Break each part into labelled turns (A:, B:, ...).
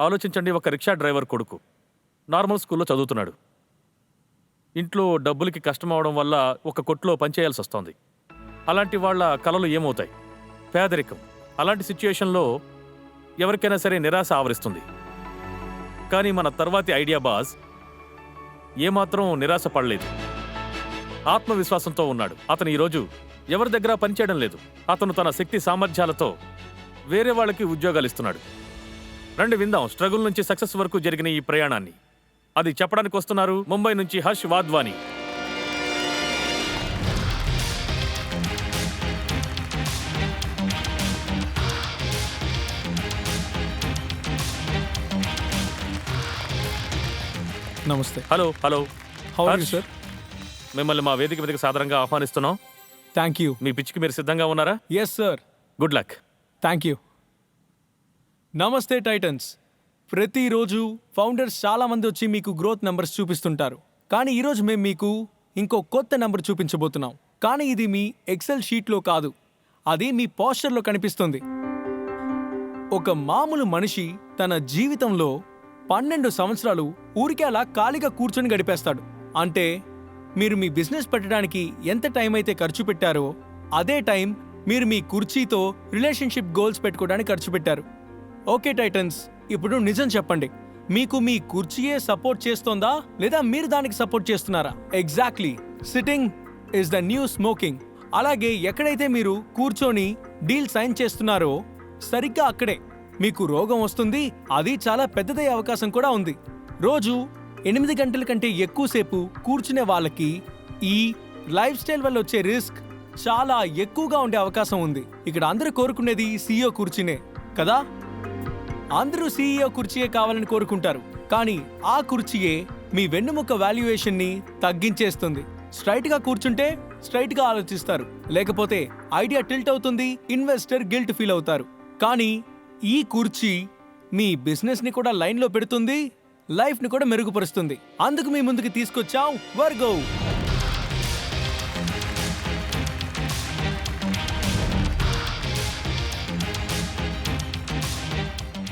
A: ఆలోచించండి, ఒక rickshaw driver కొడుకు నార్మల్ స్కూల్లో చదువుతున్నాడు. ఇంట్లో డబ్బులకి కష్టం అవడం వల్ల ఒక కొట్లో పనిచేయాల్సి వస్తోంది. అలాంటి వాళ్ళ కలలు ఏమవుతాయి? పేదరికం. అలాంటి సిచ్యుయేషన్లో ఎవరికైనా సరే నిరాశ ఆవరిస్తుంది. కానీ మన తర్వాతి ఐడియా బాస్ ఏమాత్రం నిరాశ పడలేదు. ఆత్మవిశ్వాసంతో ఉన్నాడు. అతను ఈరోజు ఎవరి దగ్గర పనిచేయడం లేదు. అతను తన శక్తి సామర్థ్యాలతో వేరే వాళ్ళకి ఉద్యోగాలు ఇస్తున్నాడు. రండి విందాం స్ట్రగుల్ నుంచి సక్సెస్ వరకు జరిగిన ఈ ప్రయాణాన్ని. అది చెప్పడానికి వస్తున్నారు ముంబై నుంచి హర్ష్ వాద్వాని.
B: నమస్తే.
A: Hello hello.
B: How are you sir?
A: మిమ్మల్ని మా వేదిక మీదకి సాదరంగా ఆహ్వానిస్తున్నాం.
B: Thank you.
A: మీ పిచ్చికి మీరు సిద్ధంగా ఉన్నారా?
B: Yes sir.
A: Good luck.
B: Thank you. నమస్తే టైటన్స్. ప్రతిరోజు ఫౌండర్స్ చాలామంది వచ్చి మీకు గ్రోత్ నెంబర్స్ చూపిస్తుంటారు. కానీ ఈరోజు మేము మీకు ఇంకో కొత్త నెంబర్ చూపించబోతున్నాం. కానీ ఇది మీ ఎక్సెల్ షీట్లో కాదు, అది మీ పోస్టర్లో కనిపిస్తుంది. ఒక మామూలు మనిషి తన జీవితంలో 12 సంవత్సరాలు ఊరికే అలా ఖాళీగా కూర్చొని గడిపేస్తాడు. అంటే మీరు మీ బిజినెస్ పెట్టడానికి ఎంత టైం అయితే ఖర్చు పెట్టారో అదే టైం మీరు మీ కుర్చీతో రిలేషన్షిప్ గోల్స్ పెట్టుకోవడానికి ఖర్చు పెట్టారు. ఓకే టైటన్స్, ఇప్పుడు నిజం చెప్పండి, మీకు మీ కుర్చీయే సపోర్ట్ చేస్తోందా లేదా మీరు దానికి సపోర్ట్ చేస్తున్నారా? Exactly, sitting is the new smoking. అలాగే ఎక్కడైతే మీరు కూర్చొని డీల్ సైన్ చేస్తున్నారో సరిగ్గా అక్కడే మీకు రోగం వస్తుంది. అది చాలా పెద్దదయ్యే అవకాశం కూడా ఉంది. రోజు 8 గంటల కంటే ఎక్కువసేపు కూర్చునే వాళ్ళకి ఈ లైఫ్ స్టైల్ వల్ల వచ్చే రిస్క్ చాలా ఎక్కువగా ఉండే అవకాశం ఉంది. ఇక్కడ అందరూ కోరుకునేది సీఈఓ కుర్చీనే కదా. అందరూ సీఈఓ కుర్చీయే కావాలని కోరుకుంటారు. కానీ ఆ కుర్చీయే మీ వెన్నుముక్క వాల్యుయేషన్ని తగ్గించేస్తుంది. స్ట్రైట్ గా కూర్చుంటే స్ట్రైట్ గా ఆలోచిస్తారు, లేకపోతే ఐడియా టిల్ట్ అవుతుంది, ఇన్వెస్టర్ గిల్ట్ ఫీల్ అవుతారు. కానీ ఈ కుర్చీ మీ బిజినెస్ ని కూడా లైన్ లో పెడుతుంది, లైఫ్ ని కూడా మెరుగుపరుస్తుంది. అందుకు మీ ముందుకు తీసుకొచ్చాం Virgo.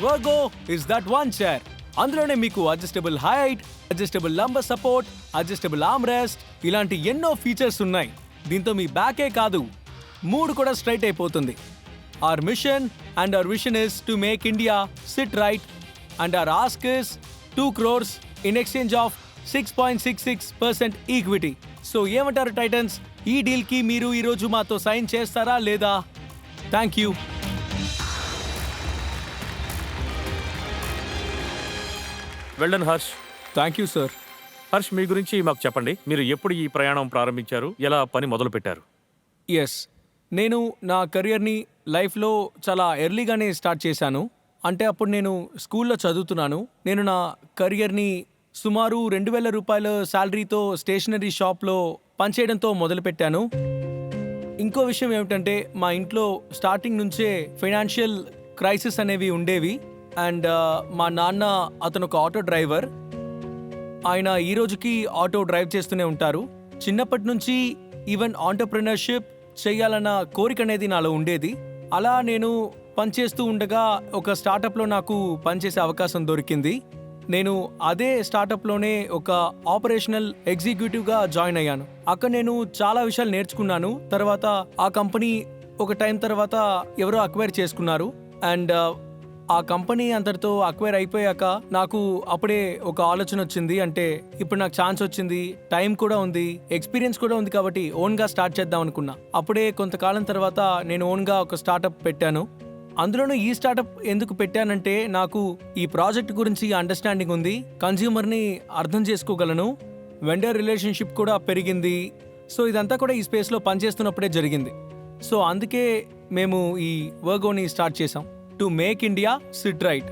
B: Virgo is that one chair. అందులోనే మీకు adjustable height, adjustable lumbar support, adjustable arm rest ఇలాంటి ఎన్నో ఫీచర్స్ ఉన్నాయి. దీంతో మీ బ్యాకే కాదు, మూడ్ కూడా స్ట్రైట్ అయిపోతుంది. Our mission and our vision is to make India sit right, and our ask is 2 crores in exchange of 6.66% equity. So ఏమంటారు titans, ఈ deal కి మీరు ఈ రోజు మాతో సైన్ చేస్తారా లేదా? Thank you.
A: Well done Harsh.
B: Thank you sir.
A: Harsh, మీ గురించి మాకు చెప్పండి. మీరు ఎప్పుడు ఈ ప్రయాణం ప్రారంభించారు? ఎలా పని మొదలు పెట్టారు?
B: ఎస్, నేను నా కెరియర్ని లైఫ్లో చాలా ఎర్లీగానే స్టార్ట్ చేశాను. అంటే అప్పుడు నేను స్కూల్లో చదువుతున్నాను. నేను నా కెరియర్ని సుమారు 2,000 రూపాయల శాలరీతో స్టేషనరీ షాప్లో పనిచేయడంతో మొదలుపెట్టాను. ఇంకో విషయం ఏమిటంటే, మా ఇంట్లో స్టార్టింగ్ నుంచే ఫైనాన్షియల్ క్రైసిస్ అనేవి ఉండేవి. అండ్ మా నాన్న అతను ఒక ఆటో డ్రైవర్. ఆయన ఈ రోజుకి ఆటో డ్రైవ్ చేస్తూనే ఉంటారు. చిన్నప్పటి నుంచి ఈవెన్ ఆంటర్‌ప్రెన్యూర్‌షిప్ చేయాలన్న కోరిక అనేది నాలో ఉండేది. అలా నేను పనిచేస్తూ ఉండగా ఒక స్టార్టప్లో నాకు పనిచేసే అవకాశం దొరికింది. నేను అదే స్టార్టప్లోనే ఒక ఆపరేషనల్ ఎగ్జిక్యూటివ్గా జాయిన్ అయ్యాను. అక్కడ నేను చాలా విషయాలు నేర్చుకున్నాను. తర్వాత ఆ కంపెనీ ఒక టైం తర్వాత ఎవరో అక్వైర్ చేసుకున్నారు. అండ్ ఆ కంపెనీ అంతటితో అక్వైర్ అయిపోయాక నాకు అప్పుడే ఒక ఆలోచన వచ్చింది. అంటే ఇప్పుడు నాకు ఛాన్స్ వచ్చింది, టైం కూడా ఉంది, ఎక్స్పీరియన్స్ కూడా ఉంది, కాబట్టి ఓన్గా స్టార్ట్ చేద్దాం అనుకున్నా. అప్పుడే కొంతకాలం తర్వాత నేను ఓన్గా ఒక స్టార్టప్ పెట్టాను. అందులోనూ ఈ స్టార్టప్ ఎందుకు పెట్టానంటే, నాకు ఈ ప్రాజెక్ట్ గురించి అండర్స్టాండింగ్ ఉంది, కన్జ్యూమర్ని అర్థం చేసుకోగలను, వెండర్ రిలేషన్షిప్ కూడా పెరిగింది. సో ఇదంతా కూడా ఈ స్పేస్లో పనిచేస్తున్నప్పుడే జరిగింది. సో అందుకే మేము ఈ వర్గోని స్టార్ట్ చేసాం, to make India SIT right.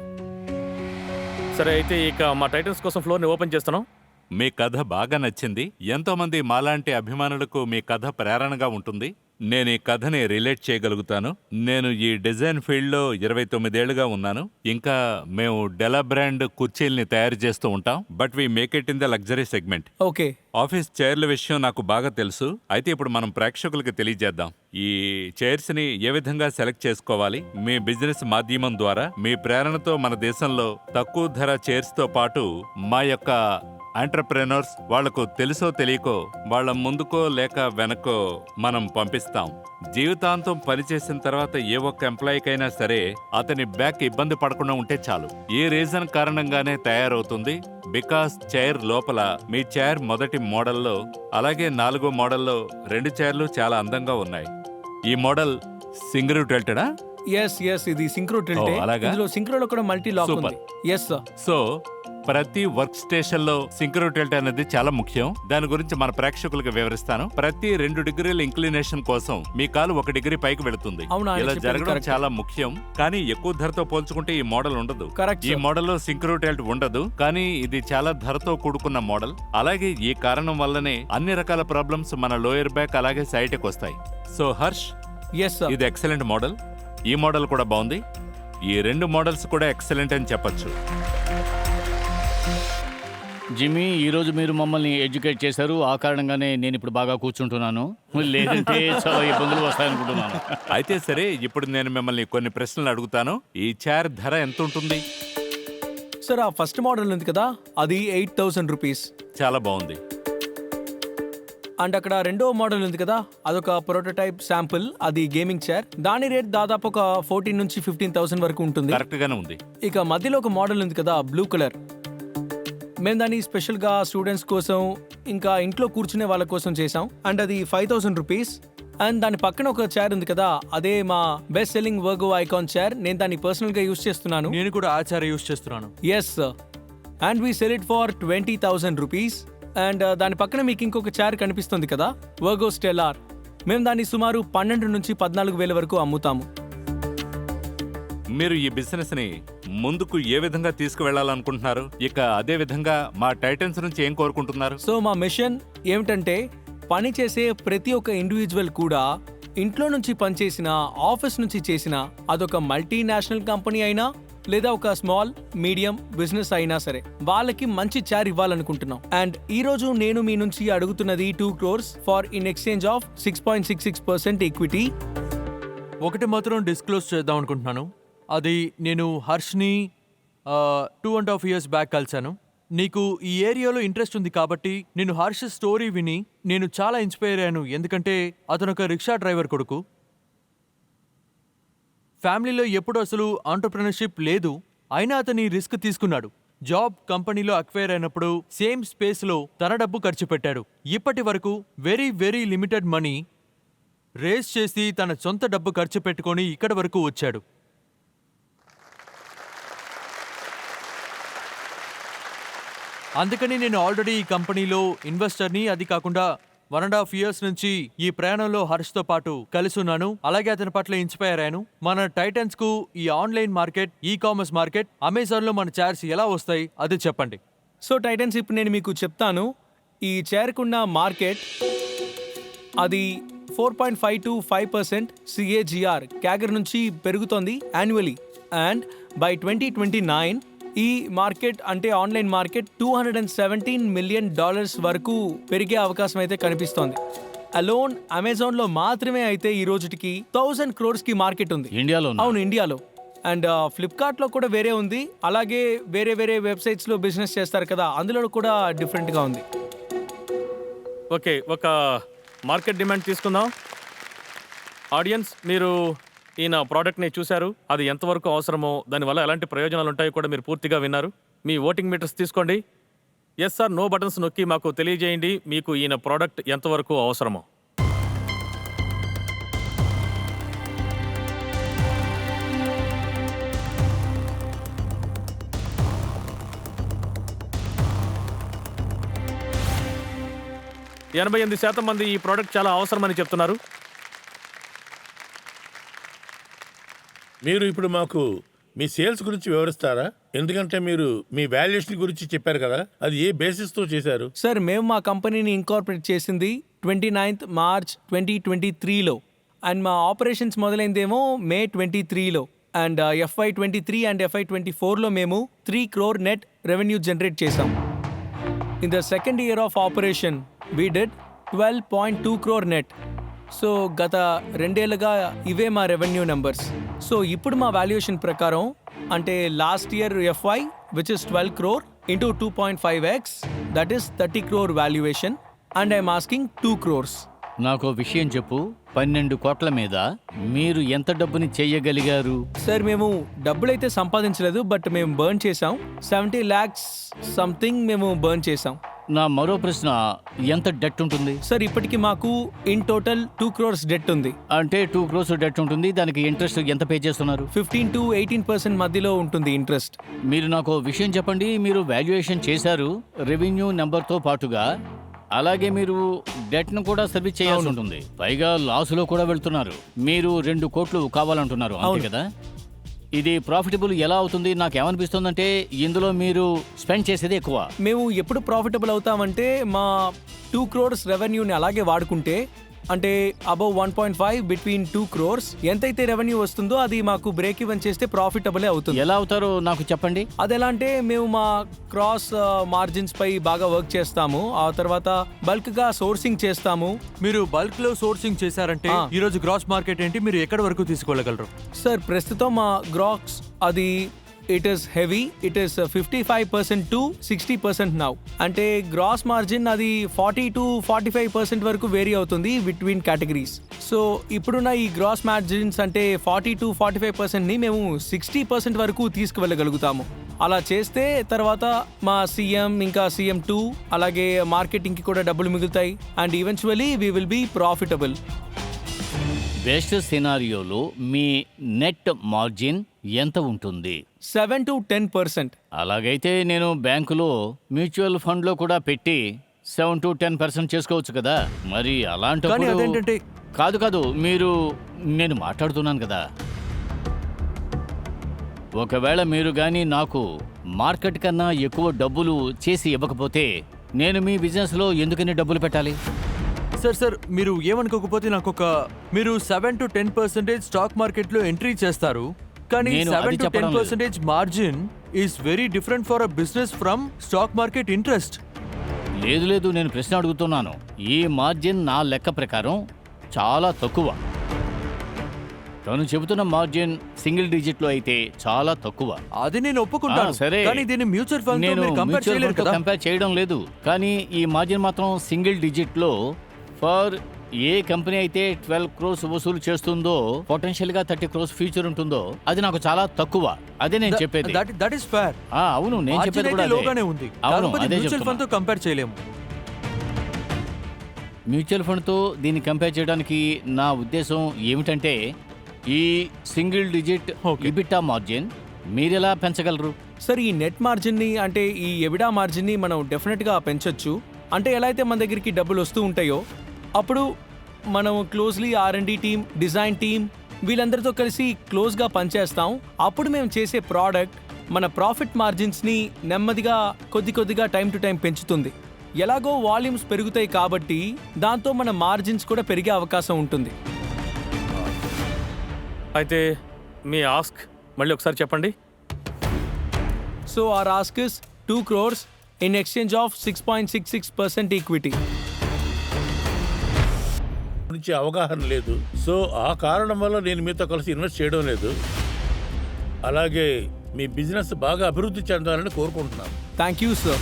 A: సరే, అయితే ఇక మా టైటన్స్ కోసం ఫ్లోర్ని ఓపెన్ చేస్తున్నాం.
C: మీ కథ బాగా నచ్చింది. ఎంతోమంది మాలాంటి అభిమానులకు మీ కథ ప్రేరణగా ఉంటుంది. నేను ఈ కథని రిలేట్ చేయగలుగుతాను. నేను ఈ డిజైన్ ఫీల్డ్లో 29 ఏళ్లుగా ఉన్నాను. ఇంకా మేము డెలా బ్రాండ్ కుర్చీల్ని తయారు చేస్తూ ఉంటాం. But we make it in the luxury segment.
B: Okay.
C: Office చైర్ల విషయం నాకు బాగా తెలుసు. అయితే ఇప్పుడు మనం ప్రేక్షకులకి తెలియజేద్దాం. ఈ చైర్స్ ని ఏ విధంగా సెలెక్ట్ చేసుకోవాలి. మీ బిజినెస్ మాధ్యమం ద్వారా మీ ప్రేరణతో మన దేశంలో తక్కువ ధర చైర్స్ తో పాటు మా యొక్క ఎంటర్ప్రెనర్స్ వాళ్లకు తెలుసో తెలియకో వాళ్ళ ముందుకో లేక వెనకో మనం పంపిస్తాం. జీవితాంతం పనిచేసిన తర్వాత ఏ ఒక్క ఎంప్లాయీకైనా సరే అతని బ్యాక్ ఇబ్బంది పడకుండా ఉంటే చాలు. ఈ రీజన్ కారణంగానే తయారవుతుంది. బికాస్ చైర్ లోపల మీ చైర్ మొదటి మోడల్లో అలాగే 4వ మోడల్లో 2 చైర్లు చాలా అందంగా ఉన్నాయి. ఈ మోడల్ సింగిల్ టెల్టెడా?
B: ఎస్ ఇది సింక్రో టిల్టే.
C: అలాగా?
B: ఇందులో సింక్రోలో కూడా మల్టీ లాక్
C: Super.
B: ఉంది. Yes sir.
C: సో ప్రతి వర్క్ స్టేషన్ లో సింక్రో టిల్ట్ అనేది చాలా ముఖ్యం. దాని గురించి మన ప్రేక్షకులకు వివరిస్తాను. ప్రతి 2 డిగ్రీల ఇంక్లినేషన్ కోసం మీ కాలు 1 డిగ్రీ పైకి వెళుతుంది.
B: అవును, ఆయన
C: ఇలా
B: చెప్పింది
C: జరగడం
B: correct.
C: చాలా ముఖ్యం. కానీ ఎక్కువ ధరతో పోల్చుకుంటే ఈ మోడల్ ఉండదు.
B: Correct,
C: ఈ
B: sir.
C: మోడల్లో సింక్రో టిల్ట్ ఉండదు. కానీ ఇది చాలా ధరతో కూడుకున్న మోడల్. అలాగే ఈ కారణం వల్లనే అన్ని రకాల ప్రాబ్లమ్స్ మన లోయర్ బ్యాక్ అలాగే సైడ్కి వస్తాయి. So Harsh,
B: yes sir.
C: ఇది ఎక్సలెంట్ మోడల్. ఈ మోడల్ కూడా బాగుంది. ఈ 2 మోడల్స్ కూడా ఎక్సలెంట్ అని చెప్పొచ్చు.
D: జిమ్మీ, ఈరోజు మీరు మమ్మల్ని ఎడ్యుకేట్ చేశారు. ఆ కారణంగానే నేను ఇప్పుడు బాగా కూర్చుంటున్నాను. లేదంటే చాలా ఇబ్బందులు వస్తాయనుకుంటున్నాను.
C: అయితే సరే, ఇప్పుడు నేను మిమ్మల్ని కొన్ని ప్రశ్నలు అడుగుతాను. ఈ చైర్ ధర ఎంత ఉంటుంది?
B: సార్, ఆ ఫస్ట్ మోడల్ ఉంది కదా, అది 8,000 రూపీస్.
C: చాలా బాగుంది.
B: అండ్ అక్కడ రెండో మోడల్ ఉంది కదా, అదొక ప్రోటోటైప్ శాంపుల్. అది గేమింగ్ చైర్. దాని రేట్ దాదాపు ఒక 14 నుంచి 15,000 వరకు ఉంటుంది.
C: కరెక్ట్ గానే ఉంది.
B: ఇక మధ్యలో ఒక మోడల్ ఉంది కదా, బ్లూ కలర్. మేము దాన్ని స్పెషల్గా స్టూడెంట్స్ కోసం ఇంకా ఇంట్లో కూర్చునే వాళ్ళ కోసం చేసాం. అండ్ అది 5,000 రూపీస్. అండ్ దాని పక్కన ఒక చైర్ ఉంది కదా, అదే మా best selling Virgo icon chair. నేను దాన్ని పర్సనల్గా యూస్ చేస్తున్నాను.
E: నేను కూడా ఆ చైర్ యూస్ చేస్తున్నాను.
B: Yes sir. And we sell it for 20,000 rupees. And దాని పక్కన మీకు ఇంకొక చైర్ కనిపిస్తుంది కదా, వర్గో స్టెల్లార్. మేము దాన్ని సుమారు 12 నుంచి 14,000 వరకు అమ్ముతాము.
C: మీరు ఈ బిజినెస్ ని ముందుకు ఏ విధంగా తీసుకువెళ్లాలనుకుంటున్నారు? ఇక అదే విధంగా మా టైటన్స్ నుంచి ఏం కోరుకుంటున్నారు?
B: సో మా మిషన్ ఏమిటంటే, పని చేసే ప్రతి ఒక్క ఇండివిజువల్ కూడా ఇంట్లో నుంచి పనిచేసిన, ఆఫీస్ నుంచి చేసిన, అదొక మల్టీనేషనల్ కంపెనీ అయినా లేదా ఒక స్మాల్ మీడియం బిజినెస్ అయినా సరే, వాళ్ళకి మంచి చైర్ ఇవ్వాలనుకుంటున్నాం. అండ్ ఈ రోజు నేను మీ నుంచి అడుగుతున్నది 2 crores for in exchange of 6.66% equity.
E: ఒకటి మాత్రం డిస్క్లోజ్ చేద్దాం అనుకుంటున్నాను. అది నేను హర్ష్ని 2.5 years బ్యాక్ కలిశాను. నీకు ఈ ఏరియాలో ఇంట్రెస్ట్ ఉంది కాబట్టి నేను హర్ష్ స్టోరీ విని నేను చాలా ఇన్స్పైర్ అయ్యాను. ఎందుకంటే అతను ఒక రిక్షా డ్రైవర్ కొడుకు. ఫ్యామిలీలో ఎప్పుడు అసలు ఆంటర్ప్రినర్షిప్ లేదు. అయినా అతని రిస్క్ తీసుకున్నాడు. జాబ్ కంపెనీలో అక్వైర్ అయినప్పుడు సేమ్ స్పేస్లో తన డబ్బు ఖర్చు పెట్టాడు. ఇప్పటి వరకు వెరీ లిమిటెడ్ మనీ రేస్ చేసి తన సొంత డబ్బు ఖర్చు పెట్టుకొని ఇక్కడి వరకు వచ్చాడు. అందుకని నేను ఆల్రెడీ ఈ కంపెనీలో ఇన్వెస్టర్ని. అది కాకుండా 1.5 years నుంచి ఈ ప్రయాణంలో హర్ష్తో పాటు కలిసి ఉన్నాను. అలాగే అతని పట్ల ఇన్స్పైర్ అయ్యాను. మన టైటన్స్ కు ఈ online market, e commerce market, అమెజాన్లో మన చైర్స్ ఎలా వస్తాయి అది చెప్పండి.
B: సో టైటన్స్, ఇప్పుడు నేను మీకు చెప్తాను. ఈ చైర్కున్న మార్కెట్ అది 4.5 to 5% CAGR క్యాగర్ నుంచి పెరుగుతోంది యాన్యువలీ. అండ్ బై 2029 ఈ మార్కెట్ అంటే ఆన్లైన్ మార్కెట్ $217 million వరకు పెరిగే అవకాశం అయితే కనిపిస్తోంది. అలోన్ అమెజాన్లో మాత్రమే అయితే ఈ రోజుకి 1,000 crores కి మార్కెట్ ఉంది
D: ఇండియాలో.
B: అవును, ఇండియాలో. అండ్ ఫ్లిప్కార్ట్లో కూడా వేరే ఉంది. అలాగే వేరే వెబ్సైట్స్లో బిజినెస్ చేస్తారు కదా, అందులో కూడా డిఫరెంట్గా ఉంది.
A: ఓకే, ఒక మార్కెట్ డిమాండ్ తీసుకుందాం. ఆడియన్స్, మీరు ఈయన ప్రోడక్ట్ని చూశారు. అది ఎంతవరకు అవసరమో, దానివల్ల ఎలాంటి ప్రయోజనాలు ఉంటాయో కూడా మీరు పూర్తిగా విన్నారు. మీ ఓటింగ్ మీటర్స్ తీసుకోండి. ఎస్ సార్, నో బటన్స్ నొక్కి మాకు తెలియజేయండి మీకు ఈయన ప్రోడక్ట్ ఎంతవరకు అవసరమో. – 88% మంది ఈ ప్రోడక్ట్ చాలా అవసరమని చెప్తున్నారు.
F: మీరు ఇప్పుడు మాకు మీ సేల్స్ గురించి వివరిస్తారా? ఎందుకంటే మీరు మీ వాల్యుయేషన్ గురించి చెప్పారు కదా, అది ఏ బేసిస్తో చేశారు?
B: సార్, మేము మా కంపెనీని ఇంకార్పొరేట్ చేసింది 29th March 2023లో. అండ్ మా ఆపరేషన్స్ మొదలైందేమో మే 23లో అండ్ FY23 అండ్ FY24లో మేము 3 crore నెట్ రెవెన్యూ జనరేట్ చేసాం. In the second year of operation we did 12.2 crore net. So గత 2 ఏళ్ళుగా ఇవే మా రెవెన్యూ నెంబర్స్. సో ఇప్పుడు మా వాల్యుయేషన్ ప్రకారం అంటే last year FY which is 12 crore into 2.5x that is 30 crore valuation and I'm asking 2 crores.
D: నాకు విషయం చెప్పు, 12 కోట్ల మీద మీరు ఎంత డబ్బుని చెయ్యగలిగారు?
B: సార్ మేము డబ్బులైతే సంపాదించలేదు, బట్ మేము బర్న్ చేసాం. 70 lakhs సంథింగ్ మేము బర్న్ చేసాం.
D: నా మరో ప్రశ్న, ఎంత డెట్ ఉంటుంది?
B: సార్ ఇప్పటికి మాకు ఇన్ టోటల్ 2 crores డెట్ ఉంది.
D: అంటే 2 crores డెట్ ఉంటుంది, దానికి ఇంట్రెస్ట్ ఎంత పే చేస్తున్నారు?
B: 15 to 18% మధ్యలో ఉంటుంది ఇంట్రెస్ట్.
D: మీరు నాకు విషయం చెప్పండి, మీరు వాల్యుయేషన్ చేశారు రెవెన్యూ నెంబర్తో పాటుగా, అలాగే మీరు డెట్ను కూడా సర్వీస్ చేయాల్సి ఉంటుంది, పైగా లాసులో కూడా వెళ్తున్నారు. మీరు 2 కోట్లు కావాలంటున్నారు, అంతే కదా? ఇది ప్రాఫిటబుల్ ఎలా అవుతుంది? నాకు ఏమనిపిస్తుందంటే ఇందులో మీరు స్పెండ్ చేసేది ఎక్కువ.
B: మేము ఎప్పుడు ప్రాఫిటబుల్ అవుతామంటే మా 2 crores రెవెన్యూని అలాగే వాడుకుంటే, అంటే అబౌవ్ 1.5 బిట్వీన్ 2 crores ఎంతైతే రెవెన్యూ వస్తుందో అది మాకు బ్రేక్ ఈవెన్ చేస్తే ప్రాఫిటబులే అవుతుంది.
D: ఎలా అవుతారో నాకు చెప్పండి.
B: అది ఎలా అంటే మేము మా క్రాస్ మార్జిన్స్ పై బాగా వర్క్ చేస్తాము, ఆ తర్వాత బల్క్ గా సోర్సింగ్ చేస్తాము.
E: మీరు బల్క్ లో సోర్సింగ్ చేశారంటే ఈ రోజు గ్రాస్ మార్కెట్ ఏంటి, మీరు ఎక్కడి వరకు తీసుకోగలరు?
B: సార్ ప్రస్తుతం మా గ్రాక్స్ అది it is heavy, it is 55% to 60% now. అంటే గ్రాస్ మార్జిన్ అది 40 to 45% వరకు వేరీ అవుతుంది బిట్వీన్ కేటగిరీస్. సో ఇప్పుడున్న ఈ గ్రాస్ మార్జిన్స్ అంటే 40 to 45%ని మేము 60% వరకు తీసుకువెళ్ళగలుగుతాము. అలా చేస్తే తర్వాత మా CM ఇంకా CM2 అలాగే మార్కెటింగ్కి కూడా డబ్బులు మిగులుతాయి and eventually we will be profitable.
D: Best సినారియోలో మీ నెట్ మార్జిన్ ఎంత ఉంటుంది?
B: 7 to 10%.
D: అలాగైతే నేను బ్యాంకులో మ్యూచువల్ ఫండ్లో కూడా పెట్టి 7 to 10% చేసుకోవచ్చు కదా. మరి
E: కానీ
D: అలాంటప్పుడు
E: అదేంటంటే
D: కాదు నేను మాట్లాడుతున్నాను కదా. ఒకవేళ మీరు కానీ నాకు మార్కెట్ కన్నా ఎక్కువ డబ్బులు చేసి ఇవ్వకపోతే నేను మీ బిజినెస్లో ఎందుకని డబ్బులు పెట్టాలి?
E: సార్ మీరు ఏమనుకోకపోతే మీరు 7 to 10% స్టాక్ మార్కెట్ లో ఎంట్రీ చేస్తారు, కానీ
D: నేను
E: 7
D: అది
E: to
D: చెప్పడం
E: 10% margin is very different for a business from stock market interest.
D: లేదు, నేను ప్రశ్న అడుగుతున్నాను. ఈ మార్జిన్ నా లెక్క ప్రకారం చాలా తక్కువ. తను చెబుతున్న మార్జిన్ సింగిల్ డిజిట్ లో అయితే చాలా తక్కువ.
E: అది నేను ఒప్పుకుంటాను,
D: సరే.
E: కానీ దీన్ని మ్యూచువల్ ఫండ్
D: నేను
E: కంపేర్ చేయలేరు కదా.
D: కంపేర్ చేయడం లేదు, కానీ ఈ మార్జిన్ మాత్రం సింగిల్ డిజిట్ లో ఫర్ ఏ కంపెనీ అయితే 12 crores వసూలు చేస్తుందో పొటెన్షియల్ గా 30 crores ఫ్యూచర్ ఉంటుందో అది నాకు చాలా తక్కువ. అదే నేను చెప్పేది.
E: That is fair.
D: అవును, నేను చెప్పేది కూడా
E: లోగానే ఉంది.
D: అవును, అదే
E: మ్యూచువల్
D: చెప్తున్నా.
E: ఫండ్ తో కంపేర్ చేయలేము.
D: మ్యూచువల్ ఫండ్తో దీన్ని కంపేర్ చేయడానికి నా ఉద్దేశం ఏమిటంటే ఈ సింగిల్ డిజిట్ ఇబిటా మార్జిన్ మీరెలా పెంచగలరు?
B: సార్ ఈ నెట్ మార్జిన్ని అంటే ఈ ఎబిడా మార్జిన్ని మనం డెఫినెట్గా పెంచొచ్చు. అంటే ఎలా అయితే మన దగ్గరికి డబ్బులు వస్తూ ఉంటాయో అప్పుడు మనం closely R&D team, design team వీళ్ళందరితో కలిసి క్లోజ్గా పనిచేస్తాం. అప్పుడు మేము చేసే ప్రోడక్ట్ మన ప్రాఫిట్ మార్జిన్స్ని నెమ్మదిగా కొద్దిగా టైం టు టైం పెంచుతుంది. ఎలాగో వాల్యూమ్స్ పెరుగుతాయి కాబట్టి దాంతో మన మార్జిన్స్ కూడా పెరిగే అవకాశం ఉంటుంది.
A: అయితే మీ ఆస్క్ మళ్ళీ ఒకసారి చెప్పండి.
B: So our ask is 2 crores in exchange of 6.66% equity.
F: గురించి అవగాహన లేదు, సో ఆ కారణం వల్ల నేను మీతో కలిసి ఇన్వెస్ట్ చేయడం లేదు. అలాగే మీ బిజినెస్ బాగా అభివృద్ధి చెందాలని కోరుకుంటున్నాను.
B: Thank you, sir.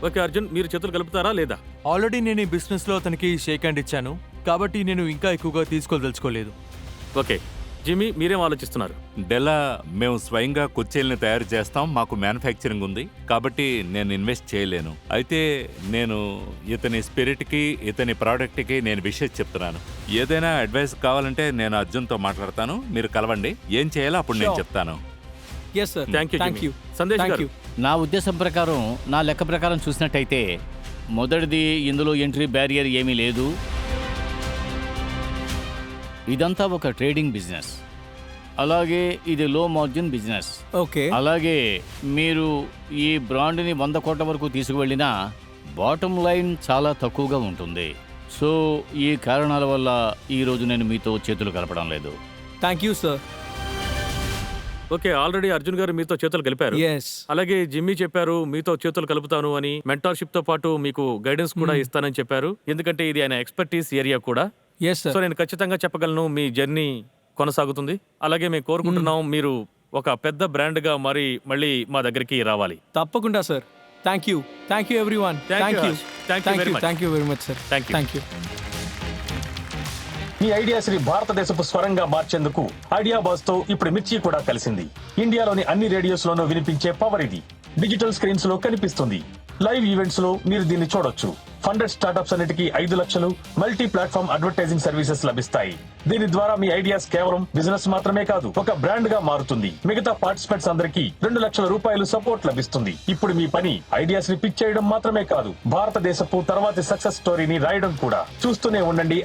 A: Okay Arjun, మీరు చేతులు కలుపుతారా లేదా?
E: ఆల్రెడీ నేను ఈ బిజినెస్ లో అతనికి షేక్ హ్యాండ్ ఇచ్చాను, కాబట్టి నేను ఇంకా ఎక్కువగా తీసుకోదలుచుకోలేదు.
A: ఓకే జిమ్మీ, మీరేం ఆలోచిస్తున్నారు?
C: డెలా మేము స్వయంగా కుర్చీల్ని తయారు చేస్తాం, మాకు మ్యానుఫ్యాక్చరింగ్ ఉంది, కాబట్టి నేను ఇన్వెస్ట్ చేయలేను. అయితే నేను ఇతని స్పిరిట్కి ఇతని ప్రోడక్ట్కి నేను విషయం చెప్తున్నాను. ఏదైనా అడ్వైస్ కావాలంటే నేను అర్జున్తో మాట్లాడతాను, మీరు కలవండి, ఏం చేయాలో అప్పుడు నేను చెప్తాను.
B: Yes, sir.
A: Thank you
B: Thank you.
A: Sandesh
B: Thank
A: గారు.
B: you.
D: నా ఉద్దేశం ప్రకారం, నా లెక్క ప్రకారం చూసినట్టయితే మొదటిది ఇందులో ఎంట్రీ బ్యారియర్ ఏమీ లేదు. ఇదంతా ఒక ట్రేడింగ్ బిజినెస్, అలాగే ఇది లో మార్జిన్ బిజినెస్.
B: Okay.
D: అలాగే మీరు ఈ బ్రాండ్ని 100 కోట్ల వరకు తీసుకువెళ్ళినా బాటమ్ లైన్ చాలా తక్కువగా ఉంటుంది. సో ఈ కారణాల వల్ల ఈ రోజు నేను మీతో చేతులు కలపడం లేదు.
B: Thank you sir.
A: Okay, already Arjun గారు మీతో చేతులు కలిపారు.
B: ఎస్.
A: అలాగే జిమ్మీ చెప్పారు మీతో చేతులు కలుపుతాను అని, మెంటార్షిప్ తో పాటు మీకు గైడెన్స్ కూడా ఇస్తానని చెప్పారు. ఎందుకంటే ఇది ఆయన ఎక్స్పర్టీస్ ఏరియా కూడా.
B: Yes
A: so
B: sir.
A: నేను ఖచ్చితంగా చెప్పగలను మీ జర్నీ కొనసాగుతుంది. అలాగే మేము కోరుకుంటున్నాం మీరు ఒక పెద్ద బ్రాండ్ గా మళ్ళీ మా దగ్గరికి రావాలి.
B: తప్పకుండా sir. Thank you everyone.
A: Thank you,
B: thank you.
A: Harsh. Thank you very much.
B: Thank you very much sir.
A: Thank you.
B: Thank you.
G: Me ideas ని భారతదేశపు స్వరంగా మార్చేందుకు ఐడియా బాస్ తో ఇప్పుడు మిర్చి కూడా కలిసింది. ఇండియాలోని అన్ని రేడియోస్ లోనూ వినిపించే పవర్ ఇది. డిజిటల్ స్క్రీన్స్ లో కనిపిస్తుంది. లైవ్ ఈవెంట్స్ లో మీరు దీన్ని చూడొచ్చు. ఫండెడ్ స్టార్టప్స్ అన్నిటికీ 5 లక్షలు మల్టీ ప్లాట్ఫామ్ అడ్వర్టైజింగ్ సర్వీసెస్ లభిస్తాయి. దీని ద్వారా మీ ఐడియాస్ కేవలం బిజినెస్ మాత్రమే కాదు, ఒక బ్రాండ్ గా మారుతుంది. మిగతా పార్టిసిపెంట్స్ అందరికీ 2 లక్షల రూపాయలు సపోర్ట్ లభిస్తుంది. ఇప్పుడు మీ పని ఐడియాస్ ని పిచ్ చేయడం మాత్రమే కాదు, భారతదేశపు తర్వాతి సక్సెస్ స్టోరీని రాయడం కూడా. చూస్తూనే ఉండండి.